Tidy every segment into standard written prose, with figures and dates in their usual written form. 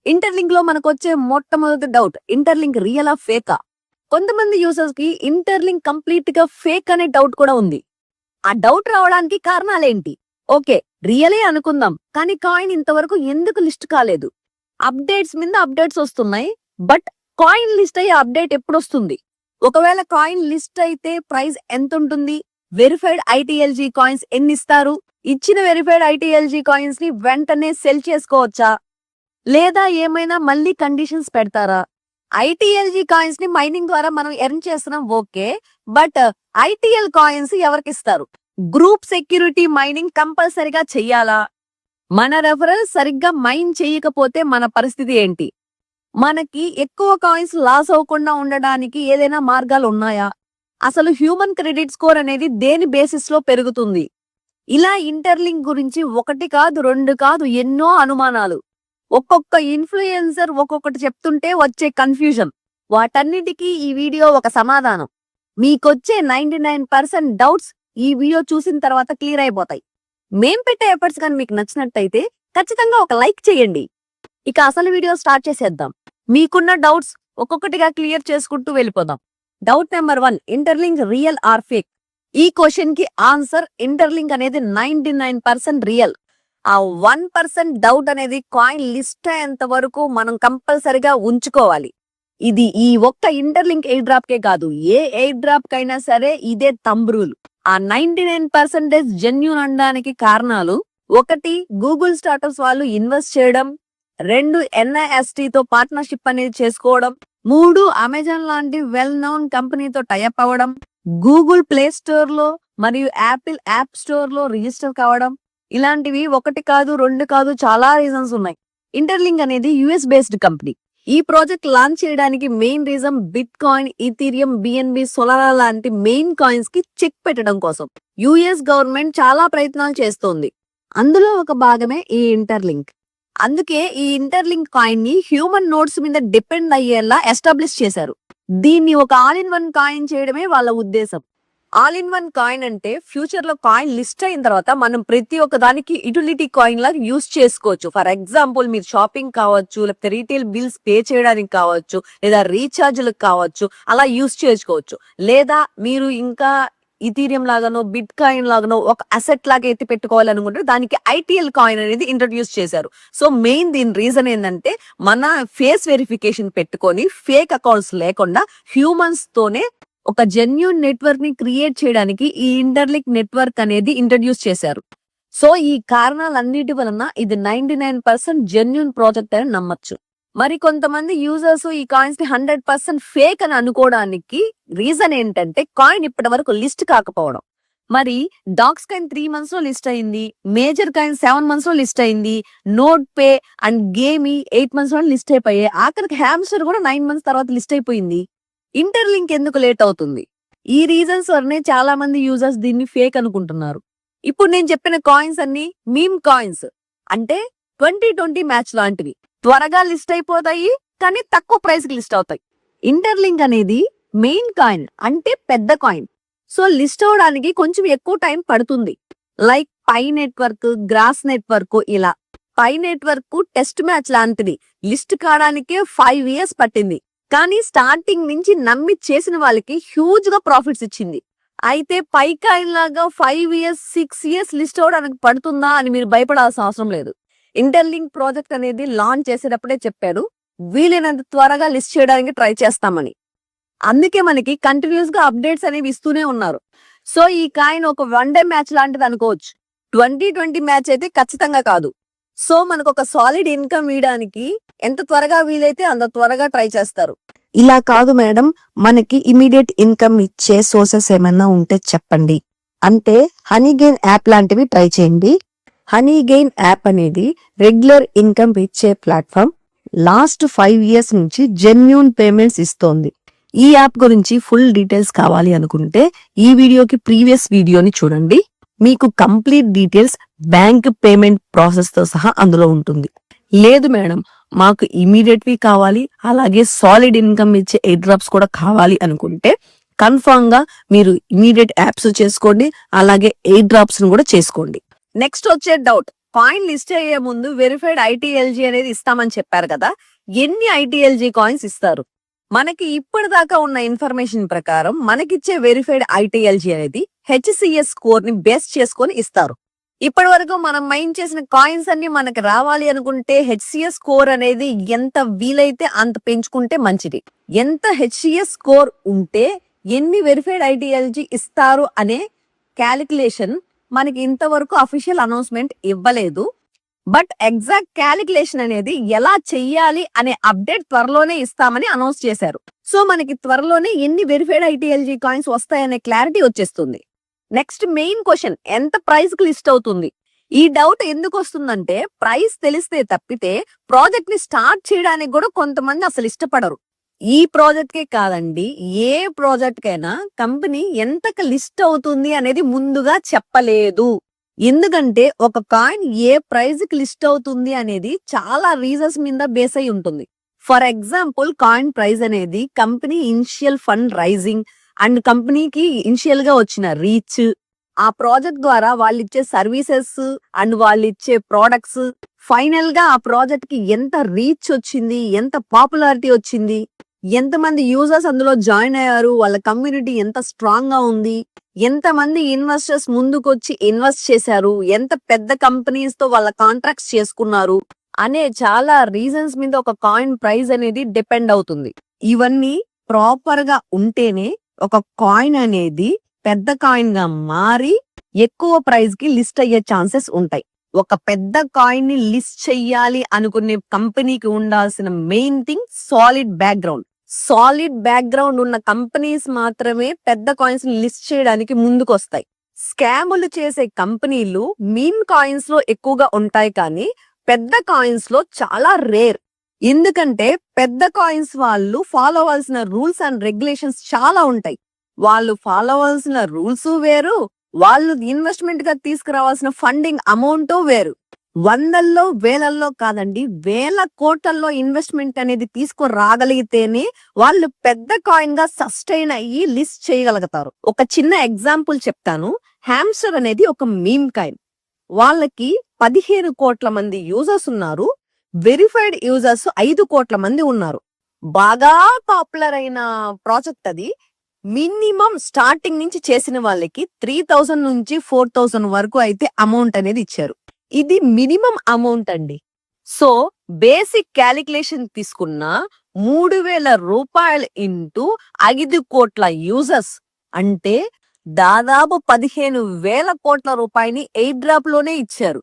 Interlink లో మనకు వచ్చే మొట్టమొదటి డౌట్, ఇంటర్లింక్ రియలా ఫేకా? కొంతమంది యూజర్స్ కి ఇంటర్లింక్ కంప్లీట్ గా ఫేక్ అనే డౌట్ కూడా ఉంది. ఆ డౌట్ రావడానికి కారణాలేంటి? ఓకే, రియలే అనుకుందాం, కానీ కాయిన్ ఇంతవరకు ఎందుకు లిస్ట్ కాలేదు? అప్డేట్స్ మీద అప్డేట్స్ వస్తున్నాయి, బట్ కాయిన్ లిస్ట్ అయ్యే అప్డేట్ ఎప్పుడు వస్తుంది? ఒకవేళ కాయిన్ లిస్ట్ అయితే ప్రైస్ ఎంత ఉంటుంది? వెరిఫైడ్ ఐటీఎల్జీ కాయిన్స్ ఎన్ని ఇస్తారు? ఇచ్చిన వెరిఫైడ్ ఐటీఎల్జీ కాయిన్స్ ని వెంటనే సెల్ చేసుకోవచ్చా, లేదా ఏమైనా మళ్ళీ కండిషన్స్ పెడతారా? ఐటీఎల్జీ కాయిన్స్ ని మైనింగ్ ద్వారా మనం ఎర్న్ చేస్తున్నాం, ఓకే, బట్ ఐటీఎల్ కాయిన్స్ ఎవరికి ఇస్తారు? గ్రూప్ సెక్యూరిటీ మైనింగ్ కంపల్సరిగా చెయ్యాలా? మన రెఫరల్ సరిగ్గా మైన్ చేయకపోతే మన పరిస్థితి ఏంటి? మనకి ఎక్కువ కాయిన్స్ లాస్ అవ్వకుండా ఉండడానికి ఏదైనా మార్గాలు ఉన్నాయా? అసలు హ్యూమన్ క్రెడిట్ స్కోర్ అనేది దేని బేసిస్ లో పెరుగుతుంది? ఇలా ఇంటర్లింక్ గురించి ఒకటి కాదు, రెండు కాదు, ఎన్నో అనుమానాలు. ఒక్కొక్క ఇన్ఫ్లుయెన్సర్ ఒక్కొక్కటి చెప్తుంటే వచ్చే కన్ఫ్యూజన్, వాటన్నిటికీ ఈ వీడియో ఒక సమాధానం. మీకొచ్చే 99% డౌట్స్ ఈ వీడియో చూసిన తర్వాత క్లియర్ అయిపోతాయి. మేం పెట్టే ఎఫర్ట్స్ కానీ మీకు నచ్చినట్టయితే ఖచ్చితంగా ఒక లైక్ చేయండి. ఇక అసలు వీడియో స్టార్ట్ చేసేద్దాం. మీకున్న డౌట్స్ ఒక్కొక్కటిగా క్లియర్ చేసుకుంటూ వెళ్ళిపోదాం. Doubt number 1, interlink real are fake? ఈ క్వశ్చన్ కి ఆన్సర్, ఇంటర్లింక్ అనేది 99% రియల్. ఆ 1% డౌట్ అనేది కాయిన్ లిస్ట్ అయ్యేంత వరకు మనం కంపల్సరిగా ఉంచుకోవాలి. ఇది ఈ ఒక్క ఇంటర్లింక్ ఎయిర్ డ్రాప్ కే కాదు, ఏ ఎయిర్ డ్రాప్ కైనా సరే ఇదే థంబ్ రూల్. ఆ 99% జెన్యూన్ అనడానికి కారణాలు: 1, గూగుల్ స్టార్టప్స్ వాళ్ళు ఇన్వెస్ట్ చేయడం. 2, NIST తో పార్ట్నర్షిప్ అనేది చేసుకోవడం. 3, అమెజాన్ లాంటి వెల్ నోన్ కంపెనీతో టైఅప్ అవ్వడం. గూగుల్ ప్లే స్టోర్ లో మరియు యాపిల్ యాప్ స్టోర్ లో రిజిస్టర్ కావడం. ఇలాంటివి 1 కాదు, 2 కాదు, చాలా రీజన్స్ ఉన్నాయి. ఇంటర్లింక్ అనేది US బేస్డ్ కంపెనీ. ఈ ప్రాజెక్ట్ లాంచ్ చేయడానికి main reason bit coin, Ethereum, BNB, Solara లాంటి మెయిన్ కాయిన్స్ కి చెక్ పెట్టడం కోసం US గవర్నమెంట్ చాలా ప్రయత్నాలు చేస్తోంది. అందులో ఒక భాగమే ఈ ఇంటర్లింక్. అందుకే ఈ ఇంటర్లింక్ కాయిన్ ని హ్యూమన్ నోట్స్ మీద డిపెండ్ అయ్యేలా ఎస్టాబ్లిష్ చేశారు. దీన్ని ఒక ఆల్ ఇన్ వన్ కాయిన్ చేయడమే వాళ్ళ ఉద్దేశం. ఆల్ ఇన్ వన్ కాయిన్ అంటే ఫ్యూచర్ లో కాయిన్ లిస్ట్ అయిన తర్వాత మనం ప్రతి ఒక్క దానికి యుటిలిటీ కాయిన్ లాగా యూజ్ చేసుకోవచ్చు. ఫర్ ఎగ్జాంపుల్, మీరు షాపింగ్ కావచ్చు, లేకపోతే రీటైల్ బిల్స్ పే చేయడానికి కావచ్చు, లేదా రీఛార్జ్లకు కావచ్చు, అలా యూజ్ చేసుకోవచ్చు. లేదా మీరు ఇంకా ఇథీరియం లాగానో బిట్ కాయిన్ లాగానో ఒక అసెట్ లాగా ఎత్తి పెట్టుకోవాలనుకుంటే దానికి ITL కాయిన్ అనేది ఇంట్రడ్యూస్ చేశారు. సో మెయిన్ దీని రీజన్ ఏంటంటే, మన ఫేస్ వెరిఫికేషన్ పెట్టుకొని ఫేక్ అకౌంట్స్ లేకుండా హ్యూమన్స్ తోనే ఒక జెన్యూన్ నెట్వర్క్ ని క్రియేట్ చేయడానికి ఈ ఇంటర్లింక్ నెట్వర్క్ అనేది ఇంట్రడ్యూస్ చేశారు. సో ఈ కారణాలన్నిటి వలన ఇది 99% జెన్యూన్ ప్రాజెక్ట్ అని నమ్మచ్చు. మరి కొంతమంది యూజర్స్ ఈ కాయిన్స్ ని 100% ఫేక్ అని అనుకోవడానికి రీజన్ ఏంటంటే, కాయిన్ ఇప్పటి వరకు లిస్ట్ కాకపోవడం. మరి డాక్స్ కాయిన్ 3 months లో లిస్ట్ అయింది, మేజర్ కాయిన్ 7 months లో లిస్ట్ అయింది, నోట్ పే అండ్ గేమి 8 months లో లిస్ట్ అయిపోయాయి. ఆఖరికి హ్యామ్స్టర్ కూడా 9 months తర్వాత లిస్ట్ అయిపోయింది. ఇంటర్లింక్ ఎందుకు లేట్ అవుతుంది? ఈ రీజన్స్ వల్లనే చాలా మంది యూజర్స్ దీన్ని ఫేక్ అనుకుంటున్నారు. ఇప్పుడు నేను చెప్పిన కాయిన్స్ అన్ని మీమ్ కాయిన్స్, అంటే 2020 మ్యాచ్ లాంటివి. త్వరగా లిస్ట్ అయిపోతాయి, కానీ తక్కువ ప్రైస్ కి లిస్ట్ అవుతాయి. ఇంటర్లింక్ అనేది మెయిన్ కాయిన్, అంటే పెద్ద కాయిన్. సో లిస్ట్ అవడానికి కొంచెం ఎక్కువ టైం పడుతుంది. Like pi network, gross network. ఇలా పై నెట్వర్క్ టెస్ట్ మ్యాచ్ లాంటిది, లిస్ట్ కావడానికే 5 years పట్టింది. కానీ స్టార్టింగ్ నుంచి నమ్మి చేసిన వాళ్ళకి హ్యూజ్ గా ప్రాఫిట్స్ ఇచ్చింది. అయితే పై కాయిన్ లాగా 5 years, 6 years లిస్ట్ అవడానికి పడుతుందా అని మీరు భయపడాల్సిన అవసరం లేదు. ఇంటర్లింక్ ప్రాజెక్ట్ అనేది లాంచ్ చేసేటప్పుడే చెప్పారు, వీలైనంత త్వరగా లిస్ట్ చేయడానికి ట్రై చేస్తామని. అందుకే మనకి కంటిన్యూస్ గా అప్డేట్స్ అనేవి ఇస్తూనే ఉన్నారు. సో ఈ కాయిన్ ఒక 1 day మ్యాచ్ లాంటిది అనుకోవచ్చు. 2020 మ్యాచ్ అయితే ఖచ్చితంగా కాదు. సో మనకు ఒక సాలిడ్ ఇన్కమ్ ఇవ్వడానికి ఎంత త్వరగా వీలైతే అంత త్వరగా ట్రై చేస్తారు. ఇలా కాదు మేడం, మనకి ఇమీడియట్ ఇన్కమ్ ఇచ్చే సోర్సెస్ ఏమైనా ఉంటే చెప్పండి అంటే హనీగెయిన్ యాప్ లాంటివి ట్రై చేయండి. హనీగెయిన్ యాప్ అనేది రెగ్యులర్ ఇన్కమ్ ఇచ్చే ప్లాట్ఫామ్. లాస్ట్ 5 years నుంచి జెన్యూన్ పేమెంట్స్ ఇస్తోంది. ఈ యాప్ గురించి ఫుల్ డీటెయిల్స్ కావాలి అనుకుంటే ఈ వీడియోకి ప్రీవియస్ వీడియోని చూడండి. మీకు complete details, bank payment process తో సహా అందులో ఉంటుంది. లేదు మేడం, మాకు ఇమీడియట్వి కావాలి, అలాగే సాలిడ్ ఇన్కమ్ ఇచ్చే ఎయిర్ డ్రాప్స్ కూడా కావాలి అనుకుంటే కన్ఫర్మ్ గా మీరు ఇమీడియట్ యాప్స్ చేసుకోండి, అలాగే ఎయిర్ డ్రాప్స్ కూడా చేసుకోండి. నెక్స్ట్ వచ్చే డౌట్, కాయిన్ లిస్ట్ అయ్యే ముందు వెరిఫైడ్ ఐటీఎల్జీ అనేది ఇస్తామని చెప్పారు కదా, ఎన్ని ఐటీఎల్జీ కాయిన్స్ ఇస్తారు? మనకి ఇప్పటిదాకా ఉన్న ఇన్ఫర్మేషన్ ప్రకారం మనకిచ్చే వెరిఫైడ్ ఐటీఎల్జీ అనేది హెచ్సిఎస్ స్కోర్ ని బేస్ చేసుకొని ఇస్తారు. ఇప్పటి వరకు మనం మైన్ చేసిన కాయిన్స్ అన్ని మనకి రావాలి అనుకుంటే హెచ్సిఎస్ స్కోర్ అనేది ఎంత వీలైతే అంత పెంచుకుంటే మంచిది. ఎంత హెచ్సిఎస్ స్కోర్ ఉంటే ఎన్ని వెరిఫైడ్ ఐటీఎల్జీ ఇస్తారు అనే క్యాలిక్యులేషన్ మనకి ఇంతవరకు అఫీషియల్ అనౌన్స్మెంట్ ఇవ్వలేదు. బట్ ఎగ్జాక్ట్ క్యాలిక్యులేషన్ అనేది ఎలా చెయ్యాలి అనే అప్డేట్ త్వరలోనే ఇస్తామని అనౌన్స్ చేశారు. సో మనకి త్వరలోనే ఎన్ని వెరిఫైడ్ ఐటీఎల్జీ కాయిన్స్ వస్తాయనే క్లారిటీ వచ్చేస్తుంది. నెక్స్ట్ మెయిన్ క్వశ్చన్, ఎంత ప్రైస్ కి లిస్ట్ అవుతుంది? ఈ డౌట్ ఎందుకు వస్తుందంటే ప్రైస్ తెలిస్తే తప్పితే ప్రాజెక్ట్ ని స్టార్ట్ చేయడానికి కూడా కొంతమంది అసలు ఇష్టపడరు. ఈ ప్రాజెక్ట్ కే కాదండి, ఏ ప్రాజెక్ట్ కైనా కంపెనీ ఎంతకు లిస్ట్ అవుతుంది అనేది ముందుగా చెప్పలేదు. ఎందుకంటే ఒక కాయిన్ ఏ ప్రైస్ కి లిస్ట్ అవుతుంది అనేది చాలా రీజన్స్ మీద బేస్ అయి ఉంటుంది. ఫర్ ఎగ్జాంపుల్, కాయిన్ ప్రైస్ అనేది company initial fund raising and కంపెనీకి ఇనిషియల్ గా వచ్చిన రీచ్, ఆ ప్రాజెక్ట్ ద్వారా వాళ్ళు ఇచ్చే సర్వీసెస్ అండ్ వాళ్ళు ఇచ్చే ప్రోడక్ట్స్, ఫైనల్ గా ఆ ప్రాజెక్ట్ కి ఎంత రీచ్ వచ్చింది, ఎంత పాపులారిటీ వచ్చింది, ఎంతమంది యూజర్స్ అందులో జాయిన్ అయ్యారు, వాళ్ళ కమ్యూనిటీ ఎంత స్ట్రాంగ్ గా ఉంది, ఎంతమంది ఇన్వెస్టర్స్ ముందుకొచ్చి ఇన్వెస్ట్ చేశారు, ఎంత పెద్ద కంపెనీస్ తో వాళ్ళ కాంట్రాక్ట్స్ చేసుకున్నారు అనే చాలా రీజన్స్ మీద ఒక కాయిన్ ప్రైస్ అనేది డిపెండ్ అవుతుంది. ఇవన్నీ ప్రాపర్ గా ఉంటేనే ఒక కాయిన్ అనేది పెద్ద కాయిన్ గా మారి ఎక్కువ ప్రైస్ కి లిస్ట్ అయ్యే ఛాన్సెస్ ఉంటాయి. ఒక పెద్ద కాయిన్ ని లిస్ట్ చెయ్యాలి అనుకునే కంపెనీకి ఉండాల్సిన main thing solid background. Solid background ఉన్న కంపెనీస్ మాత్రమే పెద్ద కాయిన్స్ ని లిస్ట్ చేయడానికి ముందుకు వస్తాయి. స్కాములు చేసే కంపెనీలు మీమ్ కాయిన్స్ లో ఎక్కువగా ఉంటాయి, కానీ పెద్ద కాయిన్స్ లో చాలా రేర్. ఎందుకంటే పెద్ద కాయిన్స్ వాళ్ళు ఫాలో అవ్వాల్సిన రూల్స్ అండ్ రెగ్యులేషన్స్ చాలా ఉంటాయి. వాళ్ళు ఫాలో అవ్వాల్సిన రూల్స్ వేరు, వాళ్ళు ఇన్వెస్ట్మెంట్ గా తీసుకురావాల్సిన ఫండింగ్ అమౌంట్ వేరు. వందల్లో వేలల్లో కాదండి, వేల కోట్లలో ఇన్వెస్ట్మెంట్ అనేది తీసుకురాగలిగితేనే వాళ్ళు పెద్ద కాయిన్ గా సస్టైన్ అయ్యి లిస్ట్ చేయగలుగుతారు. ఒక చిన్న ఎగ్జాంపుల్ చెప్తాను. హ్యామ్స్టర్ అనేది ఒక మీమ్ కాయిన్. వాళ్ళకి 15 కోట్ల మంది యూజర్స్ ఉన్నారు. వెరిఫైడ్ యూజర్స్ 5 కోట్ల మంది ఉన్నారు. బాగా పాపులర్ అయిన ప్రాజెక్ట్ అది. మినిమం స్టార్టింగ్ నుంచి చేసిన వాళ్ళకి 3000 నుంచి 4000 వరకు అయితే అమౌంట్ అనేది ఇచ్చారు. ఇది మినిమం అమౌంట్ అండి. సో బేసిక్ క్యాలిక్యులేషన్ తీసుకున్న 3000 రూపాయలు ఇంటూ 5 కోట్ల యూజర్స్ అంటే దాదాపు 15,000 కోట్ల రూపాయని ఎయిర్ డ్రాప్ లోనే ఇచ్చారు.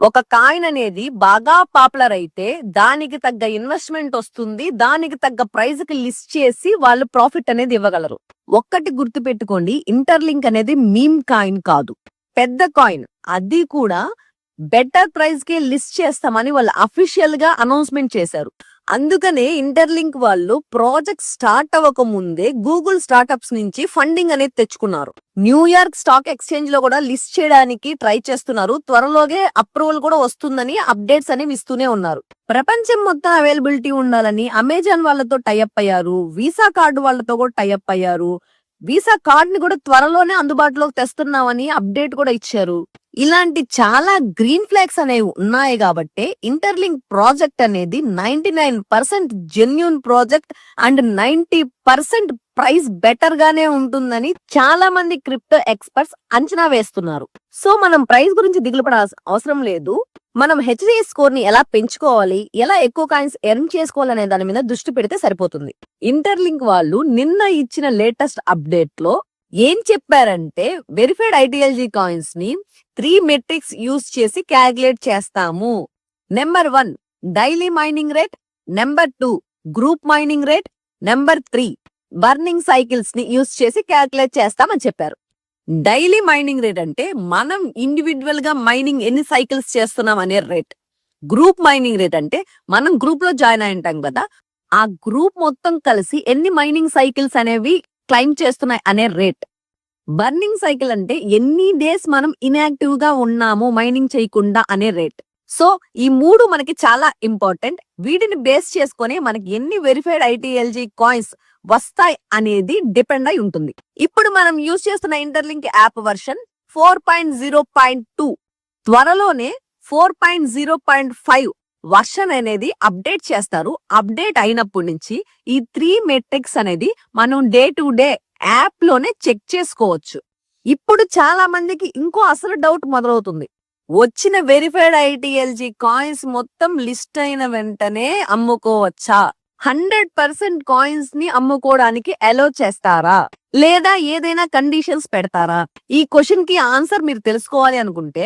ఒక కాయిన్ అనేది బాగా పాపులర్ అయితే దానికి తగ్గ ఇన్వెస్ట్మెంట్ వస్తుంది, దానికి తగ్గ ప్రైస్ కి లిస్ట్ చేసి వాళ్ళు ప్రాఫిట్ అనేది ఇవ్వగలరు. ఒక్కటి గుర్తు పెట్టుకోండి, ఇంటర్లింక్ అనేది మీమ్ కాయిన్ కాదు, పెద్ద కాయిన్. అది కూడా బెటర్ ప్రైస్ కి లిస్ట్ చేస్తామని వాళ్ళు అఫీషియల్ గా అనౌన్స్మెంట్ చేశారు. అందుకనే ఇంటర్లింక్ వాళ్ళు ప్రాజెక్ట్ స్టార్ట్ అవ్వక ముందే గూగుల్ స్టార్ట్అప్స్ నుంచి ఫండింగ్ అనేది తెచ్చుకున్నారు. న్యూయార్క్ స్టాక్ ఎక్స్చేంజ్ లో కూడా లిస్ట్ చేయడానికి ట్రై చేస్తున్నారు. త్వరలోగే అప్రూవల్ కూడా వస్తుందని అప్డేట్స్ అనేవి ఇస్తూనే ఉన్నారు. ప్రపంచం మొత్తం అవైలబిలిటీ ఉండాలని అమెజాన్ వాళ్ళతో టైఅప్ అయ్యారు. వీసా కార్డు వాళ్ళతో కూడా టైఅప్ అయ్యారు. వీసా కార్డ్ ని కూడా త్వరలోనే అందుబాటులోకి తెస్తున్నామని అప్డేట్ కూడా ఇచ్చారు. ఇలాంటి చాలా గ్రీన్ ఫ్లాగ్స్ అనేవి ఉన్నాయి కాబట్టి ఇంటర్లింక్ ప్రాజెక్ట్ అనేది 99% genuine project and 90% price better గానే ఉంటుందని చాలా మంది క్రిప్టో ఎక్స్పర్ట్స్ అంచనా వేస్తున్నారు. సో మనం ప్రైస్ గురించి దిగులు పడాల్సిన అవసరం లేదు. మనం హెచ్సిఎస్ స్కోర్ ని ఎలా పెంచుకోవాలి, ఎలా ఎక్కువ కాయిన్స్ ఎర్న్ చేసుకోవాలనే దాని మీద దృష్టి పెడితే సరిపోతుంది. ఇంటర్లింక్ వాళ్ళు నిన్న ఇచ్చిన లేటెస్ట్ అప్డేట్ లో ఏం చెప్పారంటే వెరిఫైడ్ ఐటీఎల్జీ కాయిన్స్ ని 3 మెట్రిక్స్ యూజ్ చేసి క్యాలిక్యులేట్ చేస్తాము. Number 1 daily mining rate, number 2 group mining rate, number 3 burning cycles ని యూజ్ చేసి క్యాలిక్యులేట్ చేస్తామని చెప్పారు. డైలీ మైనింగ్ రేట్ అంటే మనం ఇండివిడ్యువల్ గా మైనింగ్ ఎన్ని సైకిల్స్ చేస్తున్నాం అనే రేట్. గ్రూప్ మైనింగ్ రేట్ అంటే మనం గ్రూప్ లో జాయిన్ అయి ఉంటాం కదా, ఆ గ్రూప్ మొత్తం కలిసి ఎన్ని మైనింగ్ సైకిల్స్ అనేవి క్లైమ్ చేస్తున్నాయి అనే రేట్. బర్నింగ్ సైకిల్ అంటే ఎన్ని డేస్ మనం ఇన్యాక్టివ్ గా ఉన్నాము మైనింగ్ చేయకుండా అనే రేట్. సో ఈ 3 మనకి చాలా ఇంపార్టెంట్. వీటిని బేస్ చేసుకొని మనకి ఎన్ని వెరిఫైడ్ ఐటీఎల్జీ కాయిన్స్ వస్తాయి అనేది డిపెండ్ అయి ఉంటుంది. ఇప్పుడు మనం యూజ్ చేస్తున్న ఇంటర్లింక్ యాప్ వర్షన్ 4.0.2 త్వరలోనే 4.0.5 వర్షన్ అనేది అప్డేట్ చేస్తారు. అప్డేట్ అయినప్పటి నుంచి ఈ 3 మెట్రిక్స్ అనేది మనం డే టు డే యాప్ లోనే చెక్ చేసుకోవచ్చు. ఇప్పుడు చాలా మందికి ఇంకో అసలు డౌట్ మొదలవుతుంది. వచ్చిన వెరిఫైడ్ ఐటీఎల్జీ కాయిన్స్ మొత్తం లిస్ట్ అయిన వెంటనే అమ్ముకోవచ్చా? 100% కాయిన్స్ ని అమ్ముకోవడానికి అలో చేస్తారా, లేదా ఏదైనా కండిషన్స్ పెడతారా? ఈ క్వశ్చన్ కి ఆన్సర్ మీరు తెలుసుకోవాలి అనుకుంటే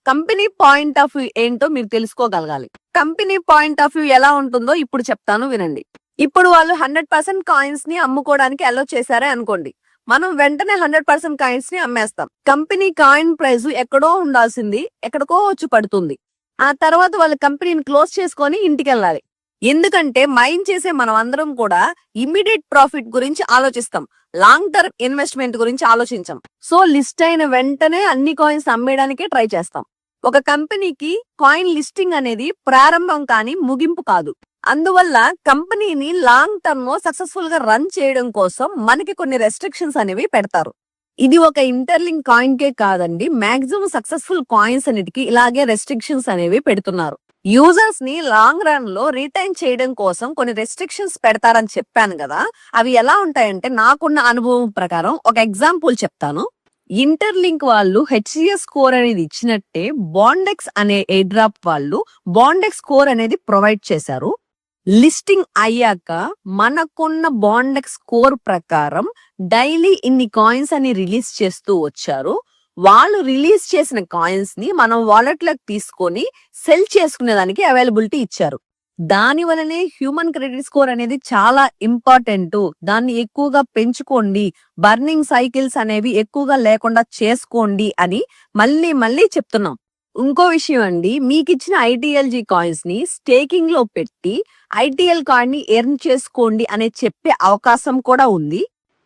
కంపెనీ పాయింట్ ఆఫ్ వ్యూ ఏంటో మీరు తెలుసుకోగలగాలి. కంపెనీ పాయింట్ ఆఫ్ వ్యూ ఎలా ఉంటుందో ఇప్పుడు చెప్తాను, వినండి. ఇప్పుడు వాళ్ళు 100% కాయిన్స్ ని అమ్ముకోవడానికి అలో చేశారే అనుకోండి, మనం వెంటనే 100% కాయిన్స్ ని అమ్మేస్తాం. కంపెనీ కాయిన్ ప్రైస్ ఎక్కడో ఉండాల్సింది ఎక్కడికో వచ్చి పడుతుంది. ఆ తర్వాత వాళ్ళ కంపెనీని క్లోజ్ చేసుకొని ఇంటికి వెళ్ళాలి. ఎందుకంటే మైన్ చేసే మనం అందరం కూడా ఇమ్మీడియట్ ప్రాఫిట్ గురించి ఆలోచిస్తాం, లాంగ్ టర్మ్ ఇన్వెస్ట్మెంట్ గురించి ఆలోచించాం. సో లిస్ట్ అయిన వెంటనే అన్ని కాయిన్స్ అమ్మేయడానికే ట్రై చేస్తాం. ఒక కంపెనీకి కాయిన్ లిస్టింగ్ అనేది ప్రారంభం కానీ ముగింపు కాదు. అందువల్ల కంపెనీని లాంగ్ టర్మ్ సక్సెస్ఫుల్ గా రన్ చేయడం కోసం మనకి కొన్ని రెస్ట్రిక్షన్స్ అనేవి పెడతారు. ఇది ఒక ఇంటర్లింక్ కాయిన్ కే కాదండి, మాక్సిమం సక్సెస్ఫుల్ కాయిన్స్ అన్నిటికీ ఇలాగే రెస్ట్రిక్షన్స్ అనేవి పెడుతున్నారు. యూజర్స్ ని లాంగ్ రన్ లో రిటైన్ చేయడం కోసం కొన్ని రెస్ట్రిక్షన్స్ పెడతారని చెప్పాను కదా, అవి ఎలా ఉంటాయంటే నాకున్న అనుభవం ప్రకారం ఒక ఎగ్జాంపుల్ చెప్తాను. ఇంటర్లింక్ వాళ్ళు హెచ్సిఎస్ స్కోర్ అనేది ఇచ్చినట్టే బాండెక్స్ అనే ఎయిర్ డ్రాప్ వాళ్ళు బాండెక్స్ స్కోర్ అనేది ప్రొవైడ్ చేశారు. లిస్టింగ్ అయ్యాక మనకున్న బాండెక్స్ స్కోర్ ప్రకారం డైలీ ఇన్ని కాయిన్స్ అని రిలీజ్ చేస్తూ వచ్చారు. వాళ్ళు రిలీజ్ చేసిన కాయిన్స్ ని మనం వాలెట్ లోకి తీసుకొని సెల్ చేసుకునే దానికి అవైలబిలిటీ ఇచ్చారు. దాని వలనే హ్యూమన్ క్రెడిట్ స్కోర్ అనేది చాలా ఇంపార్టెంట్. దాన్ని ఎక్కువగా పెంచుకోండి, బర్నింగ్ సైకిల్స్ అనేవి ఎక్కువగా లేకుండా చేసుకోండి అని మళ్ళీ మళ్ళీ చెప్తున్నాం. ఇంకో విషయం అండి, మీకు ఇచ్చిన ఐటీఎల్జీ కాయిన్స్ ని స్టేకింగ్ లో పెట్టి ఐటీఎల్ కాయిన్ ని ఎర్న్ చేసుకోండి అనే చెప్పే అవకాశం కూడా ఉంది.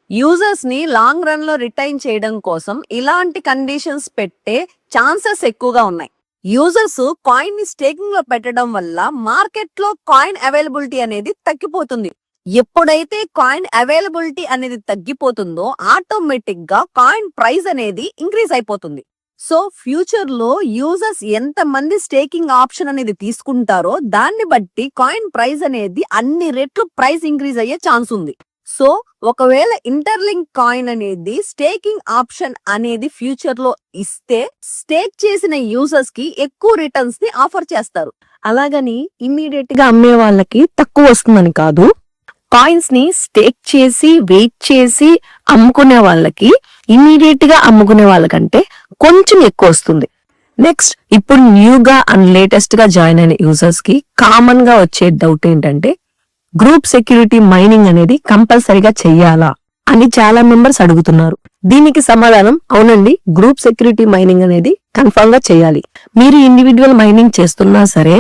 యూజర్స్ ని లాంగ్ రన్ లో రిటైన్ చేయడం కోసం ఇలాంటి కండిషన్స్ పెట్టే ఛాన్సెస్ ఎక్కువగా ఉన్నాయి. యూజర్స్ కాయిన్ ని స్టేకింగ్ లో పెట్టడం వల్ల మార్కెట్ లో కాయిన్ అవైలబిలిటీ అనేది తగ్గిపోతుంది. ఎప్పుడైతే కాయిన్ అవైలబిలిటీ అనేది తగ్గిపోతుందో ఆటోమేటిక్ గా కాయిన్ ప్రైస్ అనేది ఇంక్రీజ్ అయిపోతుంది. సో ఫ్యూచర్ లో యూజర్స్ ఎంత మంది స్టేకింగ్ ఆప్షన్ అనేది తీసుకుంటారో దాన్ని బట్టి కాయిన్ ప్రైస్ అనేది అన్ని రెట్లు ప్రైస్ ఇంక్రీజ్ అయ్యే ఛాన్స్ ఉంది. సో ఒకవేళ ఇంటర్లింక్ కాయిన్ అనేది స్టేకింగ్ ఆప్షన్ అనేది ఫ్యూచర్ లో ఇస్తే స్టేక్ చేసిన యూజర్స్ కి ఎక్కువ రిటర్న్స్ ని ఆఫర్ చేస్తారు. అలాగని ఇమ్మీడియట్ గా అమ్మే వాళ్ళకి తక్కువ వస్తుందని కాదు, కాయిన్స్ ని స్టేక్ చేసి వెయిట్ చేసి అమ్ముకునే వాళ్ళకి ఇమ్మీడియట్ గా అమ్ముకునే వాళ్ళకంటే కొంచెం ఎక్కువ వస్తుంది. నెక్స్ట్, ఇప్పుడు న్యూగా అండ్ లేటెస్ట్ గా జాయిన్ అయిన యూజర్స్ కి కామన్ గా వచ్చే డౌట్ ఏంటంటే గ్రూప్ సెక్యూరిటీ మైనింగ్ అనేది కంపల్సరీగా చెయ్యాలా అని చాలా మెంబర్స్ అడుగుతున్నారు. దీనికి సమాధానం అవునండి, గ్రూప్ సెక్యూరిటీ మైనింగ్ అనేది కన్ఫర్మ్ గా చేయాలి. మీరు ఇండివిడ్యువల్ మైనింగ్ చేస్తున్నా సరే,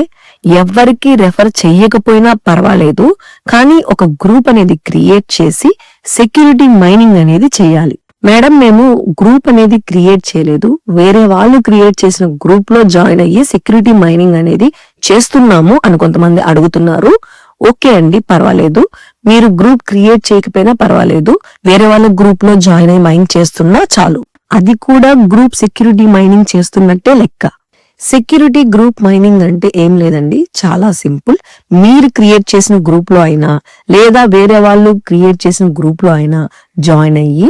ఎవరికి రెఫర్ చెయ్యకపోయినా పర్వాలేదు, కానీ ఒక గ్రూప్ అనేది క్రియేట్ చేసి సెక్యూరిటీ మైనింగ్ అనేది చేయాలి. మేడం, మేము గ్రూప్ అనేది క్రియేట్ చేయలేదు, వేరే వాళ్ళు క్రియేట్ చేసిన గ్రూప్ లో జాయిన్ అయ్యి సెక్యూరిటీ మైనింగ్ అనేది చేస్తున్నాము అని కొంతమంది అడుగుతున్నారు. ఓకే అండి, పర్వాలేదు, మీరు గ్రూప్ క్రియేట్ చేయకపోయినా పర్వాలేదు, వేరే వాళ్ళ గ్రూప్ లో జాయిన్ అయ్యి మైనింగ్ చేస్తున్నా చాలు. అది కూడా గ్రూప్ సెక్యూరిటీ మైనింగ్ చేస్తున్నట్టే లెక్క. సెక్యూరిటీ గ్రూప్ మైనింగ్ అంటే ఏం లేదండి, చాలా సింపుల్. మీరు క్రియేట్ చేసిన గ్రూప్ లో అయినా లేదా వేరే వాళ్ళు క్రియేట్ చేసిన గ్రూప్ లో అయినా జాయిన్ అయ్యి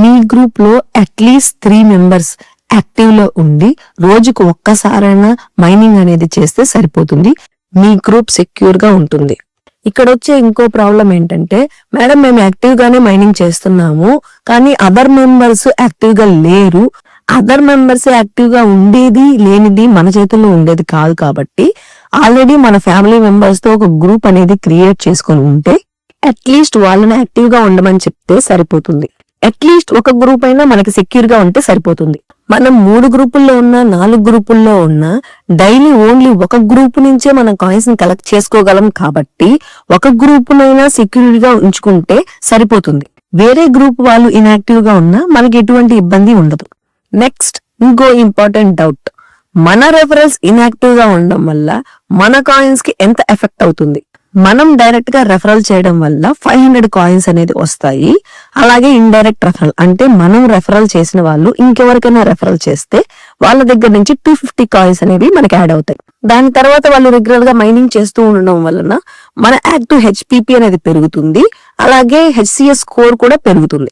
మీ గ్రూప్ లో అట్లీస్ట్ 3 మెంబర్స్ యాక్టివ్ లో ఉండి రోజుకు ఒక్కసారైనా మైనింగ్ అనేది చేస్తే సరిపోతుంది. మీ గ్రూప్ సెక్యూర్ గా ఉంటుంది. ఇక్కడ వచ్చే ఇంకో ప్రాబ్లం ఏంటంటే, మేడం మేము యాక్టివ్ గానే మైనింగ్ చేస్తున్నాము, కానీ అదర్ మెంబర్స్ యాక్టివ్ గా లేరు. అదర్ మెంబర్స్ యాక్టివ్ గా ఉండేది లేనిది మన చేతుల్లో ఉండేది కాదు. కాబట్టి ఆల్రెడీ మన ఫ్యామిలీ మెంబర్స్ తో ఒక గ్రూప్ అనేది క్రియేట్ చేసుకొని ఉంటే అట్లీస్ట్ వాళ్ళని యాక్టివ్ గా ఉండమని చెప్తే సరిపోతుంది. అట్లీస్ట్ ఒక గ్రూప్ అయినా మనకి సెక్యూర్ గా ఉంటే సరిపోతుంది. మనం 3 గ్రూపుల్లో ఉన్నా 4 గ్రూపుల్లో ఉన్నా డైలీ ఓన్లీ ఒక గ్రూప్ నుంచే మనం కాయిన్స్ ని కలెక్ట్ చేసుకోగలం. కాబట్టి ఒక గ్రూపునైనా సెక్యూరిటీగా ఉంచుకుంటే సరిపోతుంది. వేరే గ్రూప్ వాళ్ళు ఇన్యాక్టివ్ గా ఉన్నా మనకి ఎటువంటి ఇబ్బంది ఉండదు. నెక్స్ట్, ఇంకో ఇంపార్టెంట్ డౌట్, మన రెఫరల్స్ ఇన్యాక్టివ్ గా ఉండడం వల్ల మన కాయిన్స్ కి ఎంత ఎఫెక్ట్ అవుతుంది? మనం డైరెక్ట్ గా రెఫరల్ చేయడం వల్ల 500 కాయిన్స్ అనేది వస్తాయి. అలాగే ఇండైరెక్ట్ రెఫరల్ అంటే మనం రెఫరల్ చేసిన వాళ్ళు ఇంకెవరికైనా రెఫరల్ చేస్తే వాళ్ళ దగ్గర నుంచి 250 కాయిన్స్ అనేవి మనకి యాడ్ అవుతాయి. దాని తర్వాత వాళ్ళు రెగ్యులర్ గా మైనింగ్ చేస్తూ ఉండడం వలన మన యాక్టివ్ హెచ్పిపి అనేది పెరుగుతుంది. అలాగే హెచ్సిఎస్ స్కోర్ కూడా పెరుగుతుంది.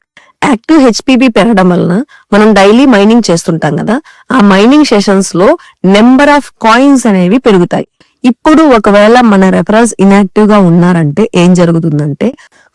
యాక్టివ్ హెచ్పిపి పెరగడం వలన మనం డైలీ మైనింగ్ చేస్తుంటాం కదా, ఆ మైనింగ్ సెషన్స్ లో నెంబర్ ఆఫ్ కాయిన్స్ అనేవి పెరుగుతాయి. ఇప్పుడు ఒకవేళ మన రెఫరల్స్ ఇన్యాక్టివ్ గా ఉన్నారంటే ఏం జరుగుతుందంటే,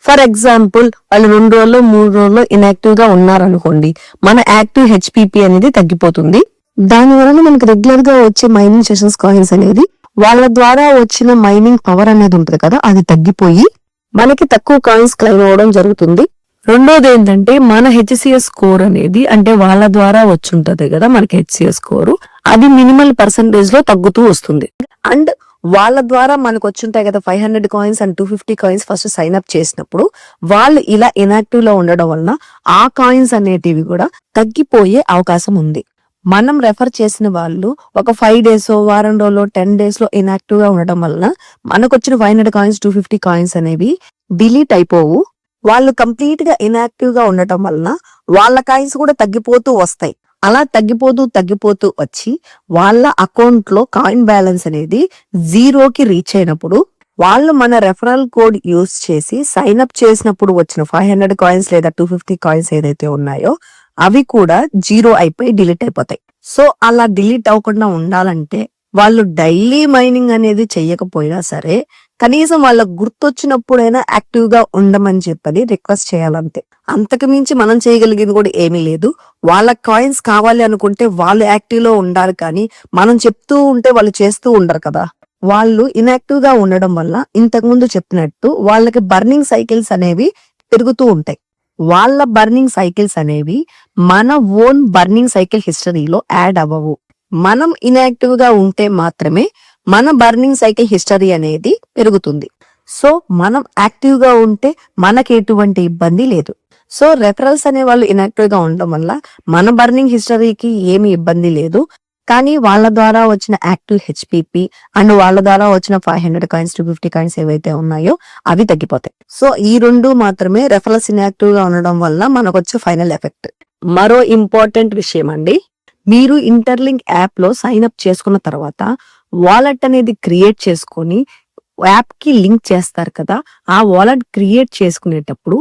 ఫర్ ఎగ్జాంపుల్ వాళ్ళు 2 రోజులు 3 రోజులు ఇన్యాక్టివ్ గా ఉన్నారనుకోండి, మన యాక్టివ్ హెచ్పిపి అనేది తగ్గిపోతుంది. దాని వలన మనకి రెగ్యులర్ గా వచ్చే మైనింగ్ సెషన్స్ కాయిన్స్ అనేది వాళ్ళ ద్వారా వచ్చిన మైనింగ్ పవర్ అనేది ఉంటుంది కదా, అది తగ్గిపోయి మనకి తక్కువ కాయిన్స్ క్లెయిమ్ అవ్వడం జరుగుతుంది. రెండోది ఏంటంటే మన హెచ్సిఎస్ స్కోర్ అనేది, అంటే వాళ్ళ ద్వారా వచ్చుంటది కదా మనకి హెచ్సిఎస్ స్కోర్, అది మినిమల్ పర్సంటేజ్ లో తగ్గుతూ వస్తుంది. అండ్ వాళ్ళ ద్వారా మనకు వచ్చుంటాయి కదా 500 coins and 250 coins first sign up చేసినప్పుడు వాళ్ళు ఇలా ఇన్యాక్టివ్ లో ఉండడం వలన ఆ కాయిన్స్ అనేటివి కూడా తగ్గిపోయే అవకాశం ఉంది. మనం రెఫర్ చేసిన వాళ్ళు ఒక 5 days వారం రోజులు 10 days లో ఇన్యాక్టివ్ గా ఉండడం వలన మనకు వచ్చిన 500 కాయిన్స్ 250 కాయిన్స్ అనేవి డిలీట్ అయిపోవు. వాళ్ళు కంప్లీట్ గా ఇన్యాక్టివ్ గా ఉండటం వలన వాళ్ళ కాయిన్స్ కూడా తగ్గిపోతూ వస్తాయి. అలా తగ్గిపోతూ వచ్చి వాళ్ళ అకౌంట్ లో కాయిన్ బ్యాలెన్స్ అనేది 0కి రీచ్ అయినప్పుడు వాళ్ళు మన రెఫరల్ కోడ్ యూస్ చేసి సైన్ అప్ చేసినప్పుడు వచ్చిన 500 కాయిన్స్ లేదా 250 కాయిన్స్ ఏదైతే ఉన్నాయో అవి కూడా 0 అయిపోయి డిలీట్ అయిపోతాయి. సో అలా డిలీట్ అవ్వకుండా ఉండాలంటే వాళ్ళు డైలీ మైనింగ్ అనేది చెయ్యకపోయినా సరే కనీసం వాళ్ళకు గుర్తొచ్చినప్పుడైనా యాక్టివ్ గా ఉండమని చెప్పని రిక్వెస్ట్ చేయాలంతే. అంతకు మించి మనం చేయగలిగింది కూడా ఏమీ లేదు. వాళ్ళ కాయిన్స్ కావాలి అనుకుంటే వాళ్ళు యాక్టివ్ లో ఉండాలి, కానీ మనం చెప్తూ ఉంటే వాళ్ళు చేస్తూ ఉండరు కదా. వాళ్ళు ఇన్యాక్టివ్ గా ఉండడం వల్ల ఇంతకు ముందు చెప్పినట్టు వాళ్ళకి బర్నింగ్ సైకిల్స్ అనేవి పెరుగుతూ ఉంటాయి. వాళ్ళ బర్నింగ్ సైకిల్స్ అనేవి మన ఓన్ బర్నింగ్ సైకిల్ హిస్టరీలో యాడ్ అవ్వవు. మనం ఇన్యాక్టివ్ గా ఉంటే మాత్రమే మన బర్నింగ్ సైకిల్ హిస్టరీ అనేది పెరుగుతుంది. సో మనం యాక్టివ్ గా ఉంటే మనకి ఎటువంటి ఇబ్బంది లేదు. సో రెఫరల్స్ అనే వాళ్ళు ఇన్యాక్టివ్ గా ఉండడం వల్ల మన బర్నింగ్ హిస్టరీకి ఏమి ఇబ్బంది లేదు, కానీ వాళ్ళ ద్వారా వచ్చిన యాక్టివ్ హెచ్పిపి అండ్ వాళ్ళ ద్వారా వచ్చిన 500 కాయిన్స్ 250 కాయిన్స్ ఏవైతే ఉన్నాయో అవి తగ్గిపోతాయి. సో ఈ రెండు మాత్రమే రెఫరల్స్ ఇన్యాక్టివ్ గా ఉండడం వల్ల మనకు వచ్చే ఫైనల్ ఎఫెక్ట్. మరో ఇంపార్టెంట్ విషయం అండి, మీరు ఇంటర్లింక్ యాప్ లో సైన్ అప్ చేసుకున్న తర్వాత వాలెట్ అనేది క్రియేట్ చేసుకొని యాప్ కి లింక్ చేస్తారు కదా, ఆ వాలెట్ క్రియేట్ చేసుకునేటప్పుడు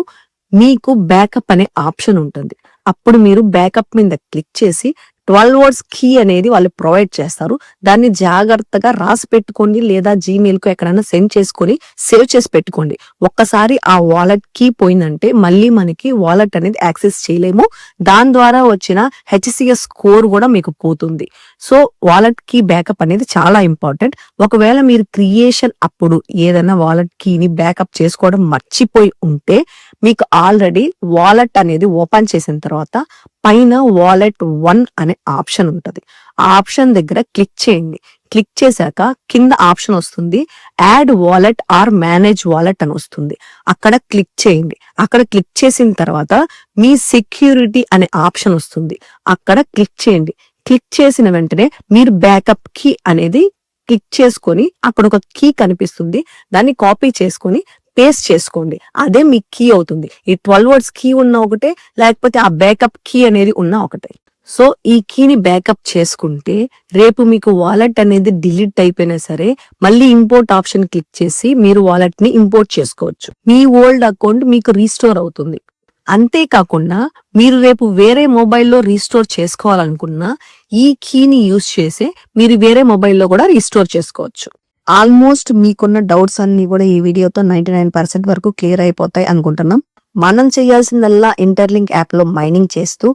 మీకు బ్యాకప్ అనే ఆప్షన్ ఉంటుంది. అప్పుడు మీరు బ్యాకప్ మీద క్లిక్ చేసి 12 words కీ అనేది వాళ్ళు ప్రొవైడ్ చేస్తారు. దాన్ని జాగ్రత్తగా రాసి పెట్టుకోండి, లేదా జీమెయిల్ కు ఎక్కడైనా సెండ్ చేసుకొని సేవ్ చేసి పెట్టుకోండి. ఒక్కసారి ఆ వాలెట్ కీ పోయిందంటే మళ్ళీ మనకి వాలెట్ అనేది యాక్సెస్ చేయలేము. దాని ద్వారా వచ్చిన హెచ్సిఎస్ స్కోర్ కూడా మీకు పోతుంది. సో వాలెట్ కీ బ్యాకప్ అనేది చాలా ఇంపార్టెంట్. ఒకవేళ మీరు క్రియేషన్ అప్పుడు ఏదైనా వాలెట్ కీని బ్యాకప్ చేసుకోవడం మర్చిపోయి ఉంటే మీకు ఆల్రెడీ వాలెట్ అనేది ఓపెన్ చేసిన తర్వాత పైన వాలెట్ 1 అనే ఆప్షన్ ఉంటది. ఆ ఆప్షన్ దగ్గర క్లిక్ చేయండి. క్లిక్ చేశాక కింద ఆప్షన్ వస్తుంది, add wallet or manage wallet అని వస్తుంది. అక్కడ క్లిక్ చేయండి. అక్కడ క్లిక్ చేసిన తర్వాత మీ సెక్యూరిటీ అనే ఆప్షన్ వస్తుంది. అక్కడ క్లిక్ చేయండి. క్లిక్ చేసిన వెంటనే మీరు బ్యాకప్ కీ అనేది క్లిక్ చేసుకొని అక్కడ ఒక కీ కనిపిస్తుంది, దాన్ని కాపీ చేసుకొని పేస్ట్ చేసుకోండి. అదే మీ కీ అవుతుంది. ఈ 12 words కీ ఉన్న ఒకటే, లేకపోతే ఆ బ్యాకప్ కీ అనేది ఉన్న ఒకటే. సో ఈ కీని బ్యాకప్ చేసుకుంటే రేపు మీకు వాలెట్ అనేది డిలీట్ అయిపోయినా సరే మళ్ళీ ఇంపోర్ట్ ఆప్షన్ క్లిక్ చేసి మీరు వాలెట్ ని ఇంపోర్ట్ చేసుకోవచ్చు. మీ ఓల్డ్ అకౌంట్ మీకు రీస్టోర్ అవుతుంది. అంతేకాకుండా మీరు రేపు వేరే మొబైల్లో రీస్టోర్ చేసుకోవాలనుకున్నా ఈ కీని యూజ్ చేసి మీరు వేరే మొబైల్లో కూడా రీస్టోర్ చేసుకోవచ్చు. ఆల్మోస్ట్ మీకున్న డౌట్స్ అన్ని కూడా ఈ వీడియోతో 99% వరకు క్లియర్ అయిపోతాయి అనుకుంటున్నాం. మనం చేయాల్సిందల్లా ఇంటర్లింక్ యాప్ లో మైనింగ్ చేస్తూ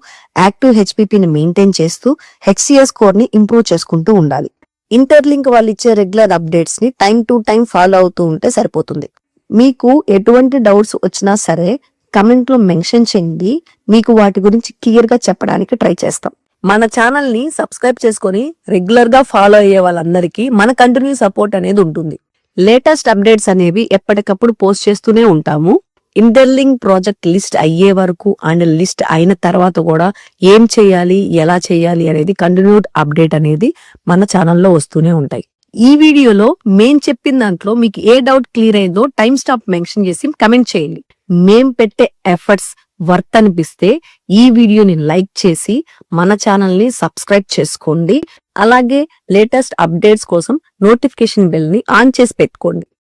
యాక్టివ్ హెచ్పిపిని మెయింటైన్ చేస్తూ హెచ్సిఎస్ స్కోర్ ని ఇంప్రూవ్ చేసుకుంటూ ఉండాలి. ఇంటర్లింక్ వాళ్ళు ఇచ్చే రెగ్యులర్ అప్డేట్స్ ని టైం టు టైం ఫాలో అవుతూ ఉంటే సరిపోతుంది. మీకు ఎటువంటి డౌట్స్ వచ్చినా సరే కమెంట్ లో మెన్షన్ చేయండి. మీకు వాటి గురించి క్లియర్ గా చెప్పడానికి ట్రై చేస్తాం. మన ఛానల్ ని సబ్స్క్రైబ్ చేసుకొని రెగ్యులర్ గా ఫాలో అయ్యే వాళ్ళందరికీ మన కంటిన్యూ సపోర్ట్ అనేది ఉంటుంది. లేటెస్ట్ అప్డేట్స్ అనేవి ఎప్పటికప్పుడు పోస్ట్ చేస్తూనే ఉంటాము. ఇంటర్లింక్ ప్రాజెక్ట్ లిస్ట్ అయ్యే వరకు అండ్ లిస్ట్ అయిన తర్వాత కూడా ఏం చేయాలి, ఎలా చేయాలి అనేది కంటిన్యూడ్ అప్డేట్ అనేది మన ఛానల్లో వస్తూనే ఉంటాయి. ఈ వీడియోలో మేం చెప్పిన దాంట్లో మీకు ఏ డౌట్ క్లియర్ అయిందో టైం స్టాప్ మెన్షన్ చేసి కమెంట్ చేయండి. మేం పెట్టే ఎఫర్ట్స్ వర్త్ అనిపిస్తే ఈ వీడియోని లైక్ చేసి మన ఛానల్ ని సబ్స్క్రైబ్ చేసుకోండి. అలాగే లేటెస్ట్ అప్డేట్స్ కోసం నోటిఫికేషన్ బెల్ ని ఆన్ చేసి పెట్టుకోండి.